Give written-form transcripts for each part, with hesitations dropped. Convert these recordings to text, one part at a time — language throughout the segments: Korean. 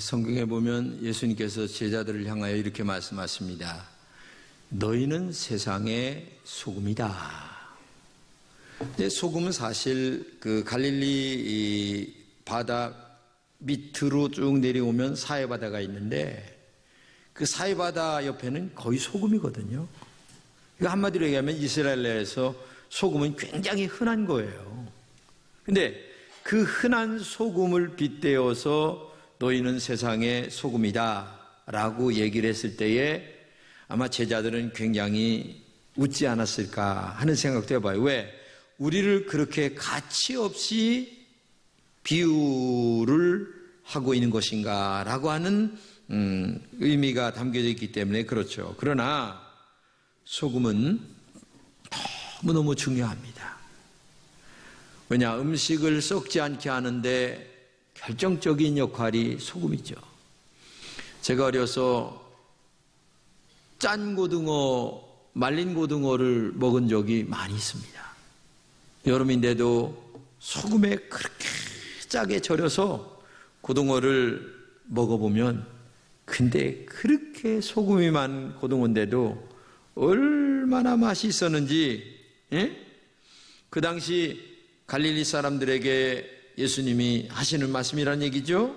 성경에 보면 예수님께서 제자들을 향하여 이렇게 말씀하십니다. 너희는 세상의 소금이다. 소금은 사실 그 갈릴리 바다 밑으로 쭉 내려오면 사해바다가 있는데 그 사해바다 옆에는 거의 소금이거든요. 한마디로 얘기하면 이스라엘 내에서 소금은 굉장히 흔한 거예요. 근데 그 흔한 소금을 빗대어서 너희는 세상의 소금이다 라고 얘기를 했을 때에 아마 제자들은 굉장히 웃지 않았을까 하는 생각도 해봐요. 왜? 우리를 그렇게 가치 없이 비유를 하고 있는 것인가 라고 하는 의미가 담겨져 있기 때문에 그렇죠. 그러나 소금은 너무너무 중요합니다. 왜냐? 음식을 썩지 않게 하는데 결정적인 역할이 소금이죠. 제가 어려서 짠 고등어, 말린 고등어를 먹은 적이 많이 있습니다. 여름인데도 소금에 그렇게 짜게 절여서 고등어를 먹어보면 근데 그렇게 소금이 많은 고등어인데도 얼마나 맛이 있었는지 그 당시 갈릴리 사람들에게 예수님이 하시는 말씀이란 얘기죠.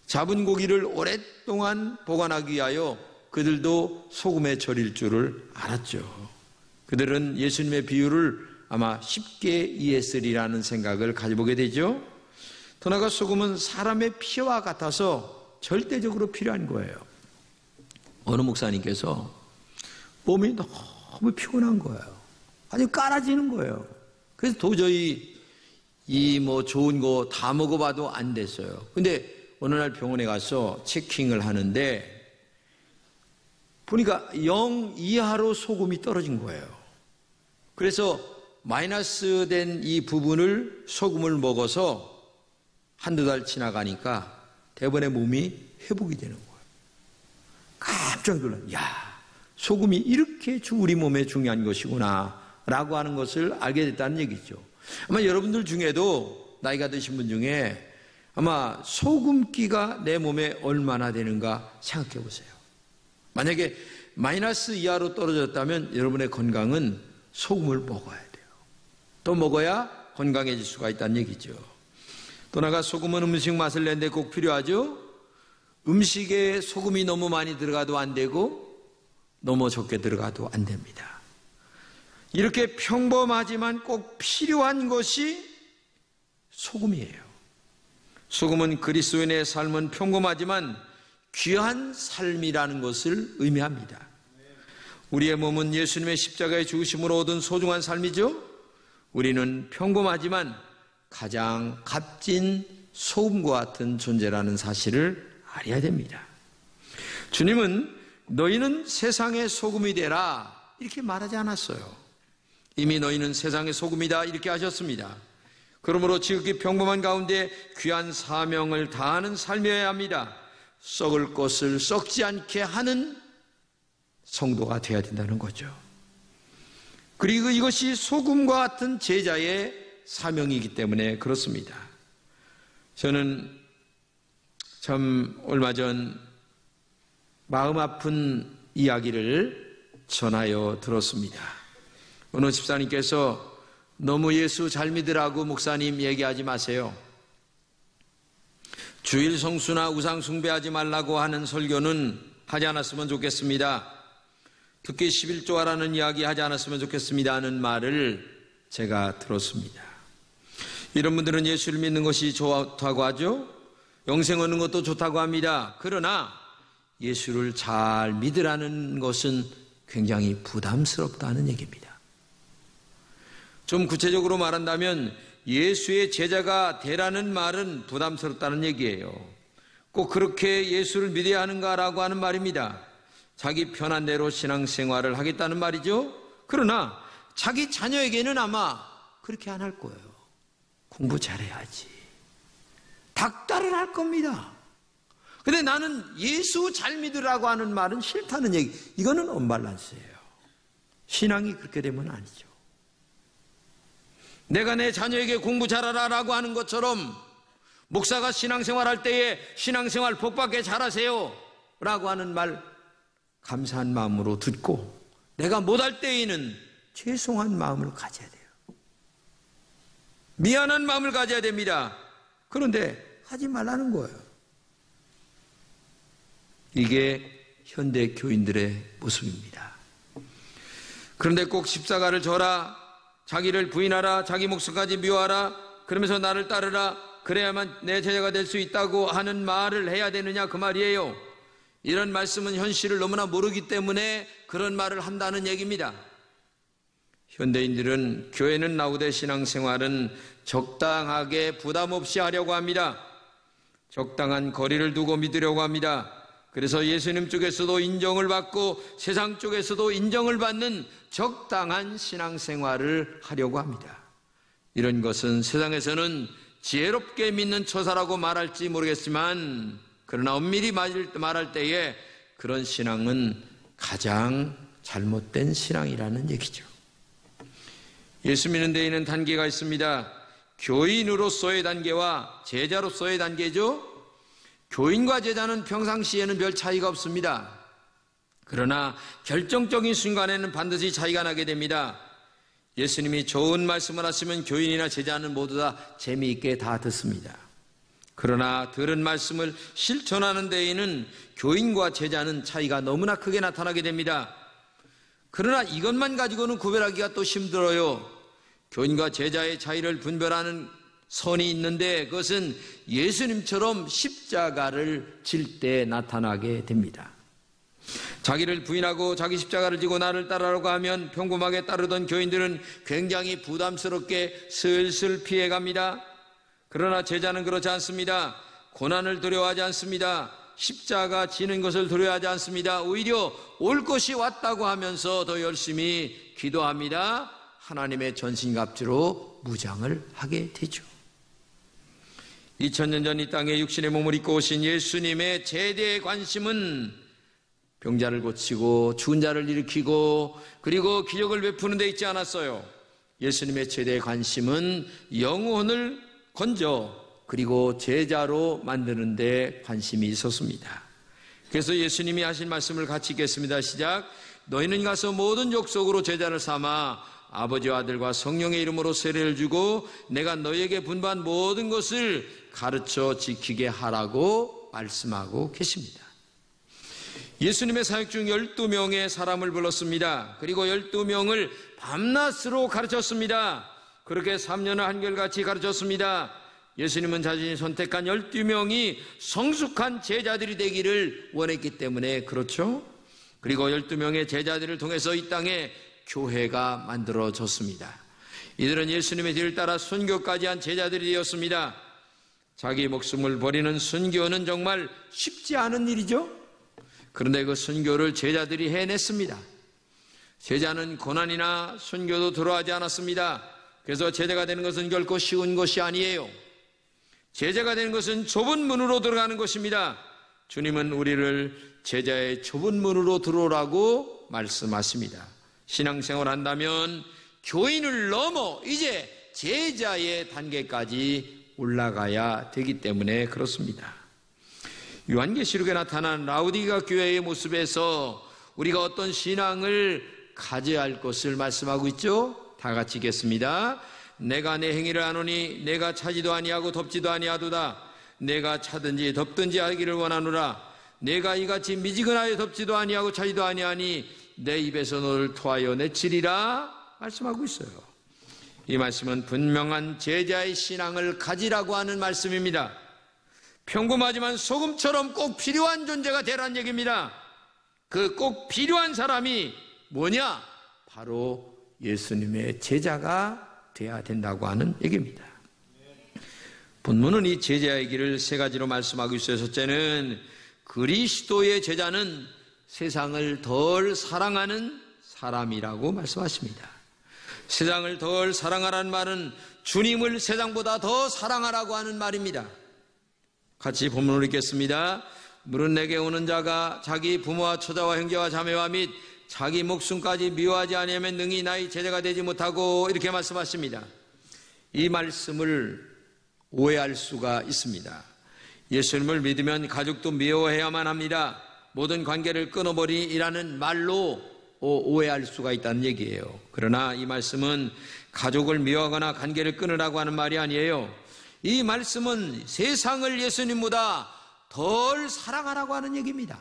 잡은 고기를 오랫동안 보관하기 위하여 그들도 소금에 절일 줄을 알았죠. 그들은 예수님의 비유를 아마 쉽게 이해했으리라는 생각을 가져보게 되죠. 더 나아가 소금은 사람의 피와 같아서 절대적으로 필요한 거예요. 어느 목사님께서 몸이 너무 피곤한 거예요. 아주 깔아지는 거예요. 그래서 도저히 좋은 거 다 먹어봐도 안 됐어요. 근데 어느 날 병원에 가서 체킹을 하는데 보니까 0 이하로 소금이 떨어진 거예요. 그래서 마이너스 된 이 부분을 소금을 먹어서 한두 달 지나가니까 대번에 몸이 회복이 되는 거예요. 깜짝 놀라요. 소금이 이렇게 우리 몸에 중요한 것이구나 라고 하는 것을 알게 됐다는 얘기죠. 아마 여러분들 중에도 나이가 드신 분 중에 아마 소금기가 내 몸에 얼마나 되는가 생각해 보세요. 만약에 마이너스 이하로 떨어졌다면 여러분의 건강은 소금을 먹어야 돼요. 또 먹어야 건강해질 수가 있다는 얘기죠. 또 나아가 소금은 음식 맛을 내는데 꼭 필요하죠. 음식에 소금이 너무 많이 들어가도 안 되고 너무 적게 들어가도 안 됩니다. 이렇게 평범하지만 꼭 필요한 것이 소금이에요. 소금은 그리스도인의 삶은 평범하지만 귀한 삶이라는 것을 의미합니다. 우리의 몸은 예수님의 십자가의 죽으심으로 얻은 소중한 삶이죠. 우리는 평범하지만 가장 값진 소금과 같은 존재라는 사실을 알아야 됩니다. 주님은 너희는 세상의 소금이 되라 이렇게 말하지 않았어요. 이미 너희는 세상의 소금이다 이렇게 하셨습니다. 그러므로 지극히 평범한 가운데 귀한 사명을 다하는 삶이어야 합니다. 썩을 것을 썩지 않게 하는 성도가 되어야 된다는 거죠. 그리고 이것이 소금과 같은 제자의 사명이기 때문에 그렇습니다. 저는 참 얼마 전 마음 아픈 이야기를 전하여 들었습니다. 어느 집사님께서 너무 예수 잘 믿으라고 목사님 얘기하지 마세요. 주일 성수나 우상 숭배하지 말라고 하는 설교는 하지 않았으면 좋겠습니다. 특히 11조하라는 이야기 하지 않았으면 좋겠습니다 하는 말을 제가 들었습니다. 이런 분들은 예수를 믿는 것이 좋다고 하죠. 영생 얻는 것도 좋다고 합니다. 그러나 예수를 잘 믿으라는 것은 굉장히 부담스럽다는 얘기입니다. 좀 구체적으로 말한다면 예수의 제자가 되라는 말은 부담스럽다는 얘기예요. 꼭 그렇게 예수를 믿어야 하는가라고 하는 말입니다. 자기 편한 대로 신앙생활을 하겠다는 말이죠. 그러나 자기 자녀에게는 아마 그렇게 안 할 거예요. 공부 잘해야지. 닥달을 할 겁니다. 근데 나는 예수 잘 믿으라고 하는 말은 싫다는 얘기. 이거는 언밸런스예요. 신앙이 그렇게 되면 아니죠. 내가 내 자녀에게 공부 잘하라라고 하는 것처럼 목사가 신앙생활 할 때에 신앙생활 복받게 잘하세요 라고 하는 말 감사한 마음으로 듣고, 내가 못할 때에는 죄송한 마음을 가져야 돼요. 미안한 마음을 가져야 됩니다. 그런데 하지 말라는 거예요. 이게 현대 교인들의 모습입니다. 그런데 꼭 십자가를 져라, 자기를 부인하라, 자기 목숨까지 미워하라, 그러면서 나를 따르라, 그래야만 내 제자가 될 수 있다고 하는 말을 해야 되느냐, 그 말이에요. 이런 말씀은 현실을 너무나 모르기 때문에 그런 말을 한다는 얘기입니다. 현대인들은 교회는 나오되 신앙생활은 적당하게 부담 없이 하려고 합니다. 적당한 거리를 두고 믿으려고 합니다. 그래서 예수님 쪽에서도 인정을 받고 세상 쪽에서도 인정을 받는 적당한 신앙생활을 하려고 합니다. 이런 것은 세상에서는 지혜롭게 믿는 처사라고 말할지 모르겠지만, 그러나 엄밀히 말할 때에 그런 신앙은 가장 잘못된 신앙이라는 얘기죠. 예수 믿는 데에는 단계가 있습니다. 교인으로서의 단계와 제자로서의 단계죠. 교인과 제자는 평상시에는 별 차이가 없습니다. 그러나 결정적인 순간에는 반드시 차이가 나게 됩니다. 예수님이 좋은 말씀을 하시면 교인이나 제자는 모두 다 재미있게 다 듣습니다. 그러나 들은 말씀을 실천하는 데에는 교인과 제자는 차이가 너무나 크게 나타나게 됩니다. 그러나 이것만 가지고는 구별하기가 또 힘들어요. 교인과 제자의 차이를 분별하는 선이 있는데, 그것은 예수님처럼 십자가를 질 때 나타나게 됩니다. 자기를 부인하고 자기 십자가를 지고 나를 따르라고 하면 평범하게 따르던 교인들은 굉장히 부담스럽게 슬슬 피해갑니다. 그러나 제자는 그렇지 않습니다. 고난을 두려워하지 않습니다. 십자가 지는 것을 두려워하지 않습니다. 오히려 올 것이 왔다고 하면서 더 열심히 기도합니다. 하나님의 전신갑주로 무장을 하게 되죠. 2000년 전 이 땅에 육신의 몸을 입고 오신 예수님의 제대의 관심은 병자를 고치고 죽은 자를 일으키고 그리고 기적을 베푸는 데 있지 않았어요. 예수님의 제대의 관심은 영혼을 건져 그리고 제자로 만드는 데 관심이 있었습니다. 그래서 예수님이 하신 말씀을 같이 읽겠습니다. 시작. 너희는 가서 모든 족속으로 제자를 삼아 아버지와 아들과 성령의 이름으로 세례를 주고 내가 너희에게 분부한 모든 것을 가르쳐 지키게 하라고 말씀하고 계십니다. 예수님의 사역 중 12명의 사람을 불렀습니다. 그리고 12명을 밤낮으로 가르쳤습니다. 그렇게 3년을 한결같이 가르쳤습니다. 예수님은 자신이 선택한 12명이 성숙한 제자들이 되기를 원했기 때문에 그렇죠. 그리고 12명의 제자들을 통해서 이 땅에 교회가 만들어졌습니다. 이들은 예수님의 뒤를 따라 순교까지 한 제자들이 되었습니다. 자기 목숨을 버리는 순교는 정말 쉽지 않은 일이죠. 그런데 그 순교를 제자들이 해냈습니다. 제자는 고난이나 순교도 두려워하지 않았습니다. 그래서 제자가 되는 것은 결코 쉬운 것이 아니에요. 제자가 되는 것은 좁은 문으로 들어가는 것입니다. 주님은 우리를 제자의 좁은 문으로 들어오라고 말씀하십니다. 신앙생활 한다면 교인을 넘어 이제 제자의 단계까지 올라가야 되기 때문에 그렇습니다. 요한계시록에 나타난 라우디가 교회의 모습에서 우리가 어떤 신앙을 가져야 할 것을 말씀하고 있죠. 다 같이 읽겠습니다. 내가 내 행위를 아노니 내가 차지도 아니하고 덮지도 아니하도다. 내가 차든지 덮든지 하기를 원하노라. 내가 이같이 미지근하여 덮지도 아니하고 차지도 아니하니 내 입에서 너를 토하여 내치리라 말씀하고 있어요. 이 말씀은 분명한 제자의 신앙을 가지라고 하는 말씀입니다. 평범하지만 소금처럼 꼭 필요한 존재가 되라는 얘기입니다. 그 꼭 필요한 사람이 뭐냐? 바로 예수님의 제자가 돼야 된다고 하는 얘기입니다. 본문은 이 제자의 길을 세 가지로 말씀하고 있어요. 첫째는 그리스도의 제자는 세상을 덜 사랑하는 사람이라고 말씀하십니다. 세상을 덜 사랑하라는 말은 주님을 세상보다 더 사랑하라고 하는 말입니다. 같이 본문을 읽겠습니다. 물은 내게 오는 자가 자기 부모와 처자와 형제와 자매와 및 자기 목숨까지 미워하지 아니하면 능히 나의 제자가 되지 못하고 이렇게 말씀하십니다. 이 말씀을 오해할 수가 있습니다. 예수님을 믿으면 가족도 미워해야만 합니다. 모든 관계를 끊어버리라는 말로 오해할 수가 있다는 얘기예요. 그러나 이 말씀은 가족을 미워하거나 관계를 끊으라고 하는 말이 아니에요. 이 말씀은 세상을 예수님보다 덜 사랑하라고 하는 얘기입니다.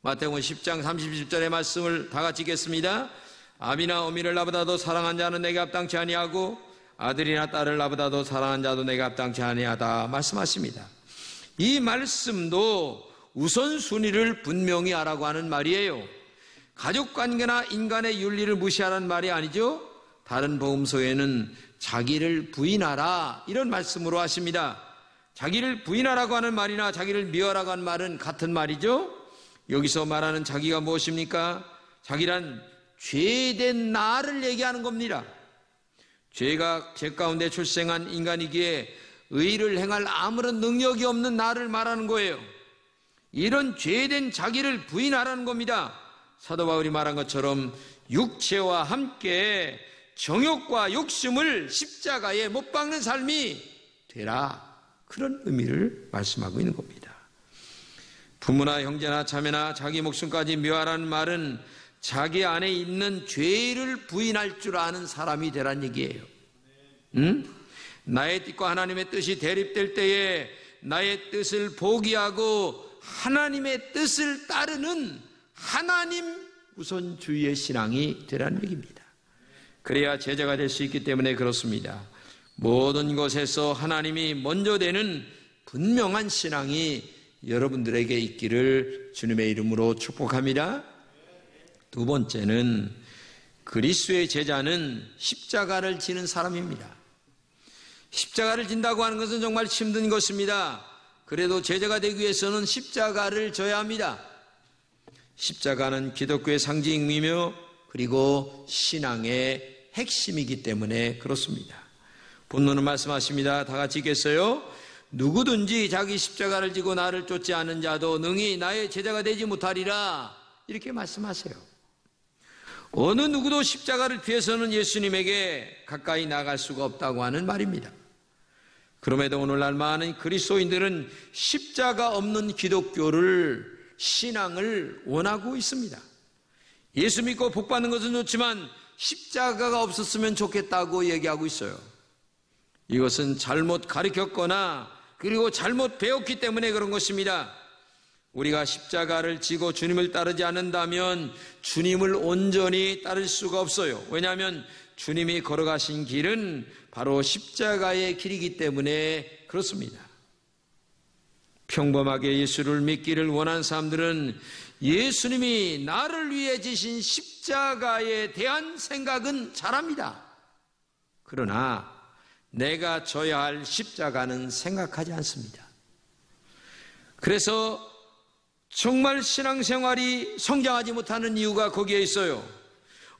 마태복음 10장 30절의 말씀을 다 같이 읽겠습니다. 아비나 어미를 나보다도 사랑한 자는 내게 합당치 아니하고 아들이나 딸을 나보다도 사랑한 자도 내게 합당치 아니하다 말씀하십니다. 이 말씀도 우선순위를 분명히 하라고 하는 말이에요. 가족관계나 인간의 윤리를 무시하라는 말이 아니죠. 다른 복음서에는 자기를 부인하라 이런 말씀으로 하십니다. 자기를 부인하라고 하는 말이나 자기를 미워하라고 하는 말은 같은 말이죠. 여기서 말하는 자기가 무엇입니까? 자기란 죄된 나를 얘기하는 겁니다. 죄가 죄 가운데 출생한 인간이기에 의를 행할 아무런 능력이 없는 나를 말하는 거예요. 이런 죄된 자기를 부인하라는 겁니다. 사도 바울이 말한 것처럼 육체와 함께 정욕과 욕심을 십자가에 못 박는 삶이 되라. 그런 의미를 말씀하고 있는 겁니다. 부모나 형제나 자매나 자기 목숨까지 미워하라는 말은 자기 안에 있는 죄를 부인할 줄 아는 사람이 되란 얘기예요. 나의 뜻과 하나님의 뜻이 대립될 때에 나의 뜻을 포기하고 하나님의 뜻을 따르는 하나님 우선주의의 신앙이 되라는 얘기입니다. 그래야 제자가 될 수 있기 때문에 그렇습니다. 모든 것에서 하나님이 먼저 되는 분명한 신앙이 여러분들에게 있기를 주님의 이름으로 축복합니다. 두 번째는 그리스도의 제자는 십자가를 지는 사람입니다. 십자가를 진다고 하는 것은 정말 힘든 것입니다. 그래도 제자가 되기 위해서는 십자가를 져야 합니다. 십자가는 기독교의 상징이며 그리고 신앙의 핵심이기 때문에 그렇습니다. 본문은 말씀하십니다. 다 같이 읽겠어요. 누구든지 자기 십자가를 지고 나를 쫓지 않는 자도 능히 나의 제자가 되지 못하리라. 이렇게 말씀하세요. 어느 누구도 십자가를 피해서는 예수님에게 가까이 나갈 수가 없다고 하는 말입니다. 그럼에도 오늘날 많은 그리스도인들은 십자가 없는 기독교를 신앙을 원하고 있습니다. 예수 믿고 복 받는 것은 좋지만 십자가가 없었으면 좋겠다고 얘기하고 있어요. 이것은 잘못 가르쳤거나 그리고 잘못 배웠기 때문에 그런 것입니다. 우리가 십자가를 지고 주님을 따르지 않는다면 주님을 온전히 따를 수가 없어요. 왜냐하면 주님이 걸어가신 길은 바로 십자가의 길이기 때문에 그렇습니다. 평범하게 예수를 믿기를 원하는 사람들은 예수님이 나를 위해 지신 십자가에 대한 생각은 잘합니다. 그러나 내가 져야 할 십자가는 생각하지 않습니다. 그래서 정말 신앙생활이 성장하지 못하는 이유가 거기에 있어요.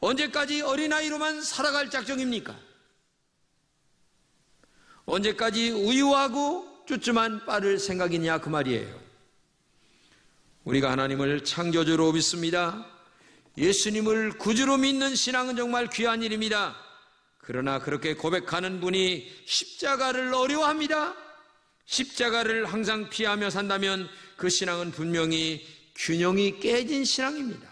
언제까지 어린아이로만 살아갈 작정입니까? 언제까지 우유하고 쭈쭈만 빠를 생각이냐 그 말이에요. 우리가 하나님을 창조주로 믿습니다. 예수님을 구주로 믿는 신앙은 정말 귀한 일입니다. 그러나 그렇게 고백하는 분이 십자가를 어려워합니다. 십자가를 항상 피하며 산다면 그 신앙은 분명히 균형이 깨진 신앙입니다.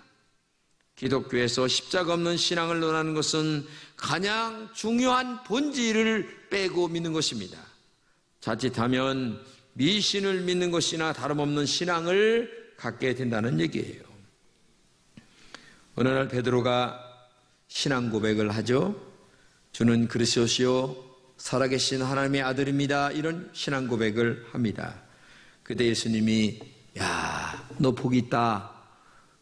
기독교에서 십자가 없는 신앙을 논하는 것은 가장 중요한 본질을 빼고 믿는 것입니다. 자칫하면 미신을 믿는 것이나 다름없는 신앙을 갖게 된다는 얘기예요. 어느 날 베드로가 신앙 고백을 하죠. 주는 그리스도시요 살아계신 하나님의 아들입니다. 이런 신앙 고백을 합니다. 그때 예수님이 너 복이 있다.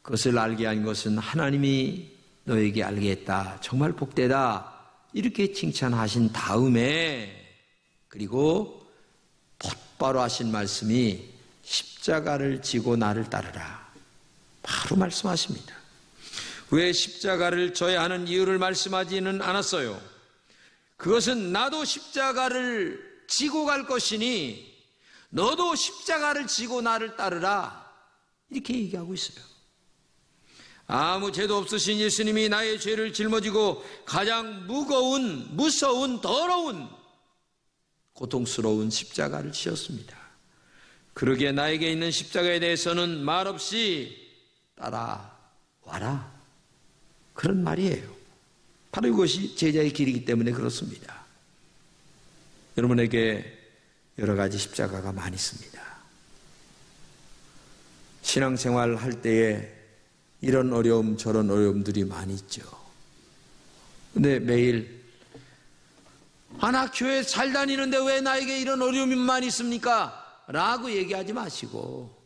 그것을 알게 한 것은 하나님이 너에게 알게 했다. 정말 복되다. 이렇게 칭찬하신 다음에 그리고 곧바로 하신 말씀이 십자가를 지고 나를 따르라. 바로 말씀하십니다. 왜 십자가를 져야 하는 이유를 말씀하지는 않았어요. 그것은 나도 십자가를 지고 갈 것이니 너도 십자가를 지고 나를 따르라. 이렇게 얘기하고 있어요. 아무 죄도 없으신 예수님이 나의 죄를 짊어지고 가장 무거운, 무서운, 더러운 고통스러운 십자가를 지었습니다. 그러기에 나에게 있는 십자가에 대해서는 말없이 따라와라, 그런 말이에요. 바로 이것이 제자의 길이기 때문에 그렇습니다. 여러분에게 여러 가지 십자가가 많이 있습니다. 신앙생활 할 때에 이런 어려움 저런 어려움들이 많이 있죠. 근데 매일 나 교회 잘 다니는데 왜 나에게 이런 어려움만 있습니까? 라고 얘기하지 마시고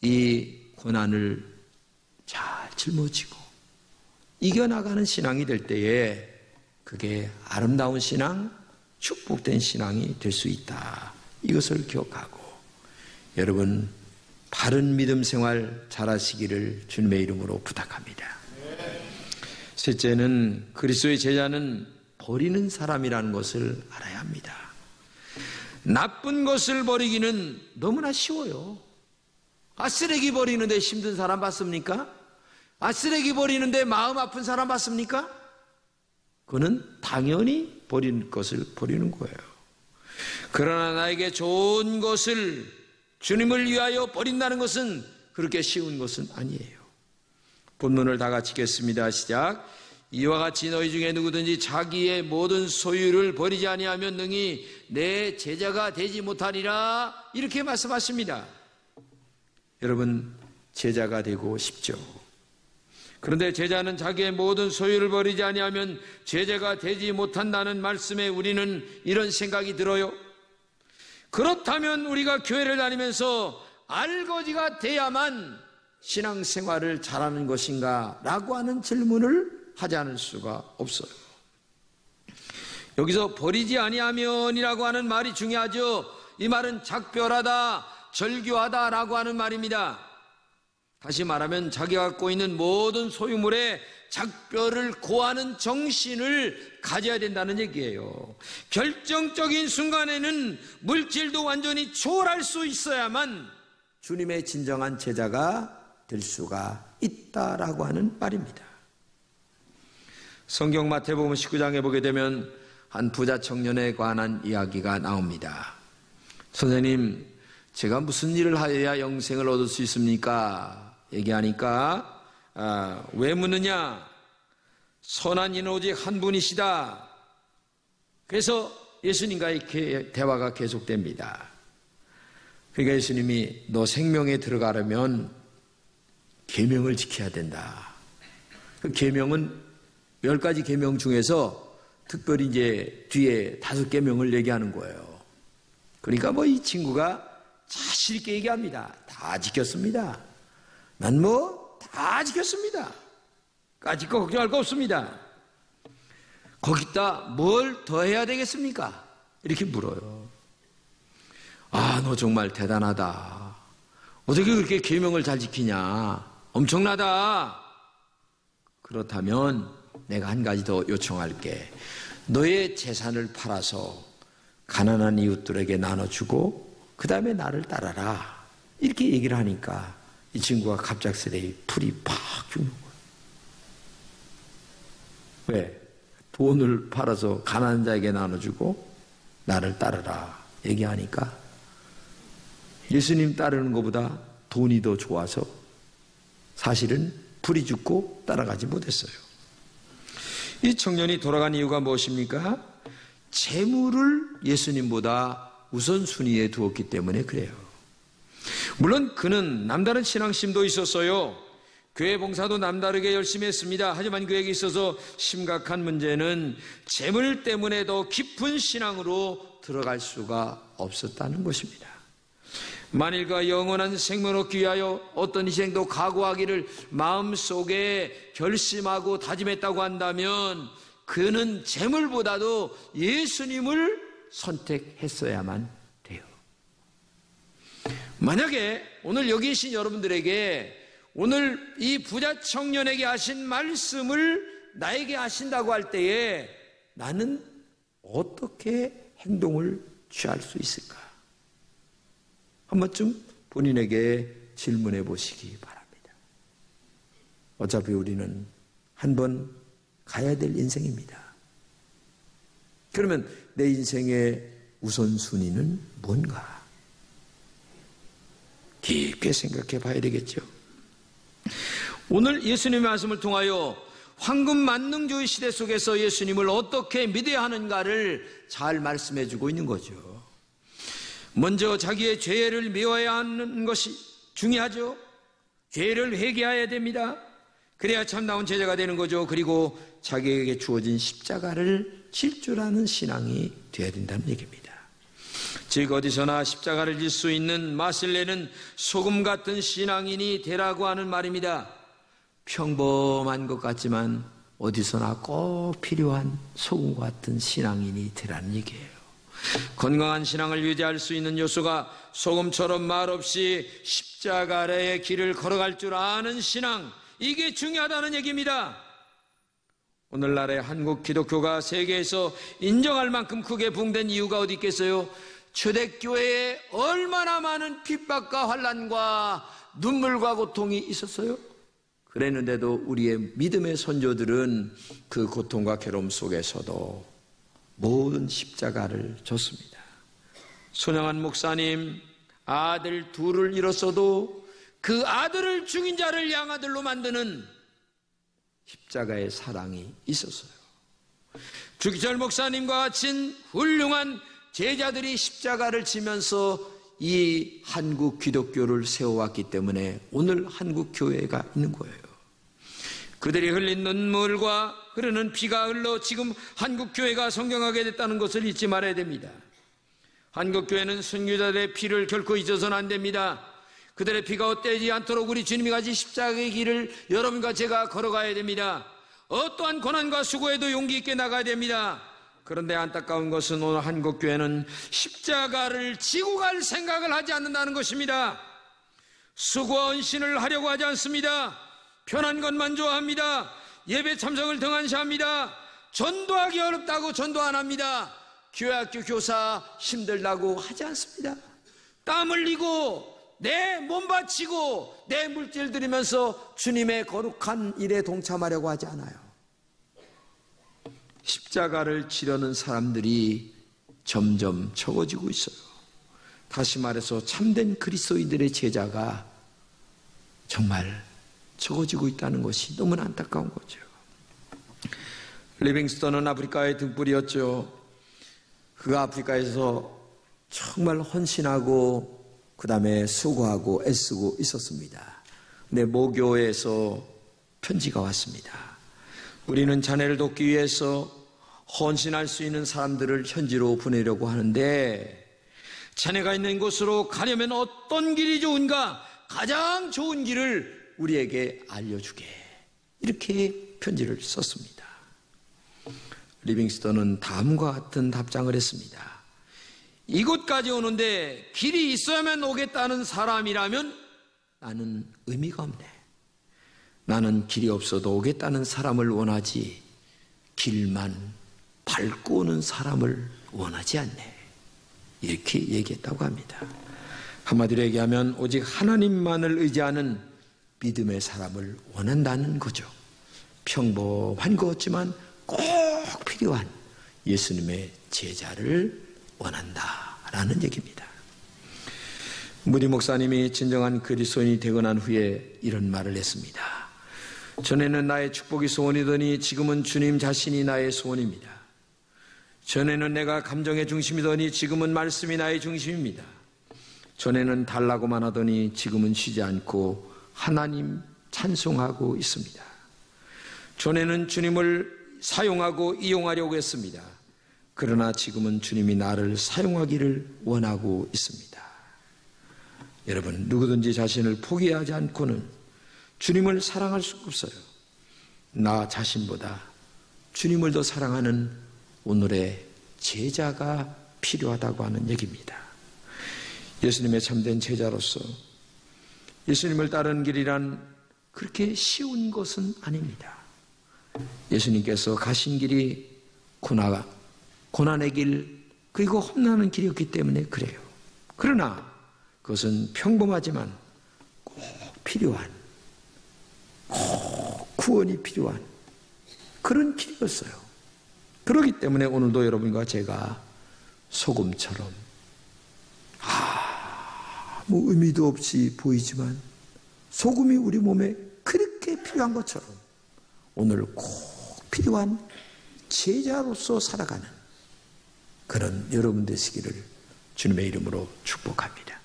이 고난을 잘 짊어지고 이겨나가는 신앙이 될 때에 그게 아름다운 신앙, 축복된 신앙이 될 수 있다. 이것을 기억하고 여러분 바른 믿음 생활 잘하시기를 주님의 이름으로 부탁합니다. 셋째는 그리스도의 제자는 버리는 사람이라는 것을 알아야 합니다. 나쁜 것을 버리기는 너무나 쉬워요. 쓰레기 버리는데 힘든 사람 봤습니까? 쓰레기 버리는데 마음 아픈 사람 봤습니까? 그는 당연히 버리는 것을 버리는 거예요. 그러나 나에게 좋은 것을 주님을 위하여 버린다는 것은 그렇게 쉬운 것은 아니에요. 본문을 다 같이 읽겠습니다. 시작. 이와 같이 너희 중에 누구든지 자기의 모든 소유를 버리지 아니하면 능히 내 제자가 되지 못하리라, 이렇게 말씀하십니다. 여러분 제자가 되고 싶죠? 그런데 제자는 자기의 모든 소유를 버리지 아니하면 제자가 되지 못한다는 말씀에 우리는 이런 생각이 들어요. 그렇다면 우리가 교회를 다니면서 알거지가 돼야만 신앙생활을 잘하는 것인가? 라고 하는 질문을 하지 않을 수가 없어요. 여기서 버리지 아니하면이라고 하는 말이 중요하죠. 이 말은 작별하다, 절교하다라고 하는 말입니다. 다시 말하면 자기가 갖고 있는 모든 소유물에 작별을 고하는 정신을 가져야 된다는 얘기예요. 결정적인 순간에는 물질도 완전히 초월할 수 있어야만 주님의 진정한 제자가 될 수가 있다라고 하는 말입니다. 성경 마태복음 19장에 보게 되면 한 부자 청년에 관한 이야기가 나옵니다. 선생님, 제가 무슨 일을 하여야 영생을 얻을 수 있습니까? 얘기하니까 왜 묻느냐? 선한 이는 오직 한 분이시다. 그래서 예수님과의 대화가 계속됩니다. 그러니까 예수님이 너 생명에 들어가려면 계명을 지켜야 된다. 그 계명은 10가지 계명 중에서 특별히 이제 뒤에 5계명을 얘기하는 거예요. 그러니까 이 친구가 자신 있게 얘기합니다. 다 지켰습니다. 난 다 지켰습니다. 까짓 거 걱정할 거 없습니다. 거기다 뭘 더 해야 되겠습니까? 이렇게 물어요. 너 정말 대단하다. 어떻게 그렇게 계명을 잘 지키냐? 엄청나다. 그렇다면 내가 한 가지 더 요청할게. 너의 재산을 팔아서 가난한 이웃들에게 나눠주고 그 다음에 나를 따라라. 이렇게 얘기를 하니까 이 친구가 갑작스레 풀이 팍 죽는 거예요. 왜? 돈을 팔아서 가난한 자에게 나눠주고 나를 따르라 얘기하니까 예수님 따르는 것보다 돈이 더 좋아서 사실은 풀이 죽고 따라가지 못했어요. 이 청년이 돌아간 이유가 무엇입니까? 재물을 예수님보다 우선순위에 두었기 때문에 그래요. 물론 그는 남다른 신앙심도 있었어요. 교회 봉사도 남다르게 열심히 했습니다. 하지만 그에게 있어서 심각한 문제는 재물 때문에 더 깊은 신앙으로 들어갈 수가 없었다는 것입니다. 만일 그 영원한 생명을 얻기 위하여 어떤 희생도 각오하기를 마음속에 결심하고 다짐했다고 한다면 그는 재물보다도 예수님을 선택했어야만 돼요. 만약에 오늘 여기 계신 여러분들에게 오늘 이 부자 청년에게 하신 말씀을 나에게 하신다고 할 때에 나는 어떻게 행동을 취할 수 있을까? 한 번쯤 본인에게 질문해 보시기 바랍니다. 어차피 우리는 한 번 가야 될 인생입니다. 그러면 내 인생의 우선순위는 뭔가? 깊게 생각해 봐야 되겠죠. 오늘 예수님의 말씀을 통하여 황금 만능주의 시대 속에서 예수님을 어떻게 믿어야 하는가를 잘 말씀해 주고 있는 거죠. 먼저 자기의 죄를 메워야 하는 것이 중요하죠. 죄를 회개해야 됩니다. 그래야 참나온 제자가 되는 거죠. 그리고 자기에게 주어진 십자가를 질 줄 아는 신앙이 되어야 된다는 얘기입니다. 즉 어디서나 십자가를 질 수 있는 마실레는 소금 같은 신앙인이 되라고 하는 말입니다. 평범한 것 같지만 어디서나 꼭 필요한 소금 같은 신앙인이 되라는 얘기예요. 건강한 신앙을 유지할 수 있는 요소가 소금처럼 말없이 십자가 아래의 길을 걸어갈 줄 아는 신앙, 이게 중요하다는 얘기입니다. 오늘날의 한국 기독교가 세계에서 인정할 만큼 크게 붕된 이유가 어디 있겠어요? 초대교회에 얼마나 많은 핍박과 환난과 눈물과 고통이 있었어요? 그랬는데도 우리의 믿음의 선조들은 그 고통과 괴로움 속에서도 모든 십자가를 줬습니다. 손영한 목사님 아들 둘을 잃었어도 그 아들을 죽인 자를 양아들로 만드는 십자가의 사랑이 있었어요. 주기철 목사님과 같은 훌륭한 제자들이 십자가를 지면서 이 한국 기독교를 세워왔기 때문에 오늘 한국 교회가 있는 거예요. 그들이 흘린 눈물과 흐르는 피가 흘러 지금 한국 교회가 성경하게 됐다는 것을 잊지 말아야 됩니다. 한국 교회는 순교자들의 피를 결코 잊어서는 안 됩니다. 그들의 피가 헛되지 않도록 우리 주님이 가진 십자가의 길을 여러분과 제가 걸어가야 됩니다. 어떠한 고난과 수고에도 용기 있게 나가야 됩니다. 그런데 안타까운 것은 오늘 한국 교회는 십자가를 지고 갈 생각을 하지 않는다는 것입니다. 수고와 헌신을 하려고 하지 않습니다. 편한 것만 좋아합니다. 예배 참석을 등한시합니다. 전도하기 어렵다고 전도 안 합니다. 교회학교 교사 힘들다고 하지 않습니다. 땀 흘리고 내 몸 바치고 내 물질 들이면서 주님의 거룩한 일에 동참하려고 하지 않아요. 십자가를 지려는 사람들이 점점 적어지고 있어요. 다시 말해서 참된 그리스도인들의 제자가 정말 적어지고 있다는 것이 너무나 안타까운 거죠. 리빙스턴은 아프리카의 등불이었죠. 그가 아프리카에서 정말 헌신하고 그 다음에 수고하고 애쓰고 있었습니다. 근데 모교에서 편지가 왔습니다. 우리는 자네를 돕기 위해서 헌신할 수 있는 사람들을 현지로 보내려고 하는데 자네가 있는 곳으로 가려면 어떤 길이 좋은가? 가장 좋은 길을 우리에게 알려주게. 이렇게 편지를 썼습니다. 리빙스턴은 다음과 같은 답장을 했습니다. 이곳까지 오는데 길이 있어야만 오겠다는 사람이라면 나는 의미가 없네. 나는 길이 없어도 오겠다는 사람을 원하지 길만 밟고 오는 사람을 원하지 않네. 이렇게 얘기했다고 합니다. 한마디로 얘기하면 오직 하나님만을 의지하는 믿음의 사람을 원한다는 거죠. 평범한 것 같지만 꼭 필요한 예수님의 제자를 원한다라는 얘기입니다. 무디 목사님이 진정한 그리스도인이 되고 난 후에 이런 말을 했습니다. 전에는 나의 축복이 소원이더니 지금은 주님 자신이 나의 소원입니다. 전에는 내가 감정의 중심이더니 지금은 말씀이 나의 중심입니다. 전에는 달라고만 하더니 지금은 쉬지 않고 하나님 찬송하고 있습니다. 전에는 주님을 사용하고 이용하려고 했습니다. 그러나 지금은 주님이 나를 사용하기를 원하고 있습니다. 여러분, 누구든지 자신을 포기하지 않고는 주님을 사랑할 수가 없어요. 나 자신보다 주님을 더 사랑하는 오늘의 제자가 필요하다고 하는 얘기입니다. 예수님의 참된 제자로서 예수님을 따르는 길이란 그렇게 쉬운 것은 아닙니다. 예수님께서 가신 길이 고난의 길 그리고 험난한 길이었기 때문에 그래요. 그러나 그것은 평범하지만 꼭 필요한, 꼭 구원이 필요한 그런 길이었어요. 그렇기 때문에 오늘도 여러분과 제가 소금처럼 아무 의미도 없이 보이지만 소금이 우리 몸에 그렇게 필요한 것처럼 오늘 꼭 필요한 제자로서 살아가는 그런 여러분 되시기를 주님의 이름으로 축복합니다.